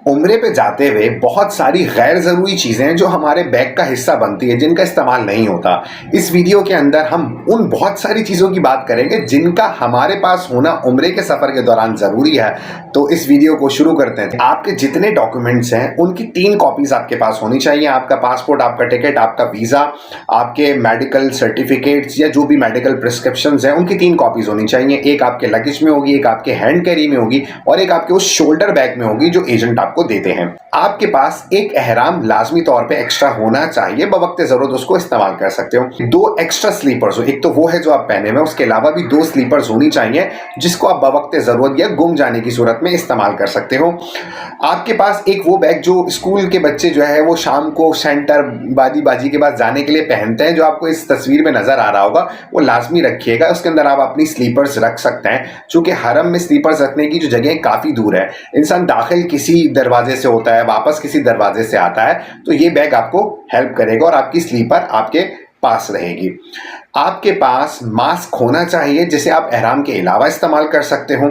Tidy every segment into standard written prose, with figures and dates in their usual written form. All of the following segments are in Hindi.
उम्रे पे जाते हुए बहुत सारी गैर ज़रूरी चीज़ें जो हमारे बैग का हिस्सा बनती है, जिनका इस्तेमाल नहीं होता। इस वीडियो के अंदर हम उन बहुत सारी चीज़ों की बात करेंगे जिनका हमारे पास होना उम्रे के सफ़र के दौरान ज़रूरी है। तो इस वीडियो को शुरू करते हैं। आपके जितने डॉक्यूमेंट्स हैं उनकी 3 कॉपीज़ आपके पास होनी चाहिए। आपका पासपोर्ट, आपका टिकट, आपका वीज़ा, आपके मेडिकल सर्टिफिकेट्स या जो भी मेडिकल प्रिस्क्रिप्शंस हैं उनकी 3 कॉपीज़ होनी चाहिए। एक आपके लगेज में होगी, एक आपके हैंड कैरी में होगी और एक आपके उस शोल्डर बैग में होगी जो एजेंट आपको देते हैं। आपके पास एक एहराम लाजमी तौर पे एक्स्ट्रा होना चाहिए, बवक्ते जरूरत उसको इस्तेमाल कर सकते हो। 2 एक्स्ट्रा स्लीपर्स हो, एक तो वो है जो आप पहने हुए, उसके अलावा भी 2 स्लीपर्स होनी चाहिए जिसको आप बवक्ते जरूरत या गुम जाने की सूरत में इस्तेमाल कर सकते हो। आपके पास एक वो बैग जो स्कूल के बच्चे जो है वो शाम को सेंटर बाजी के पास जाने के लिए पहनते हैं, जो आपको इस तस्वीर में नजर आ रहा होगा, वो लाजमी रखिएगा। उसके अंदर आप अपनी स्लीपर्स रख सकते हैं। चूंकि हरम में स्लीपर्स रखने की जो जगह काफी दूर है, इंसान दाखिल किसी दरवाजे से होता है, वापस किसी दरवाजे से आता है, तो ये बैग आपको हेल्प करेगा और आपकी स्लीपर आपके पास रहेगी। आपके पास मास्क होना चाहिए जिसे आप एहराम के अलावा इस्तेमाल कर सकते हो।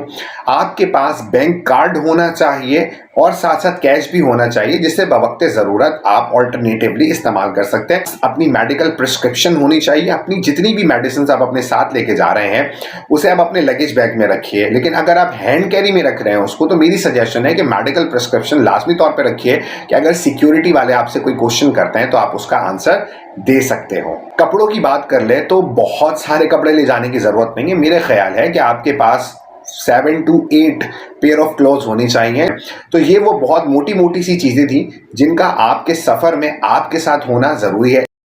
आपके पास बैंक कार्ड होना चाहिए और साथ साथ कैश भी होना चाहिए जिससे बवक्ते ज़रूरत आप ऑल्टरनेटिवली इस्तेमाल कर सकते हैं। अपनी मेडिकल प्रिस्क्रिप्शन होनी चाहिए। अपनी जितनी भी मेडिसिन आप अपने साथ लेके जा रहे हैं उसे आप अपने लगेज बैग में रखिए। लेकिन अगर आप हैंड कैरी में रख रहे हैं उसको, तो मेरी सजेशन है कि मेडिकल प्रिस्क्रिप्शन लाजमी तौर पर रखिए कि अगर सिक्योरिटी वाले आपसे कोई क्वेश्चन करते हैं तो आप उसका आंसर दे सकते हो। कपड़ों की बात कर ले तो बहुत सारे कपड़े ले जाने की जरूरत नहीं है। मेरे ख्याल है कि आपके पास 7 to 8 पेयर ऑफ क्लोथ्स होनी चाहिए। तो ये वो बहुत मोटी मोटी सी चीजें थी जिनका आपके सफर में आपके साथ होना जरूरी है।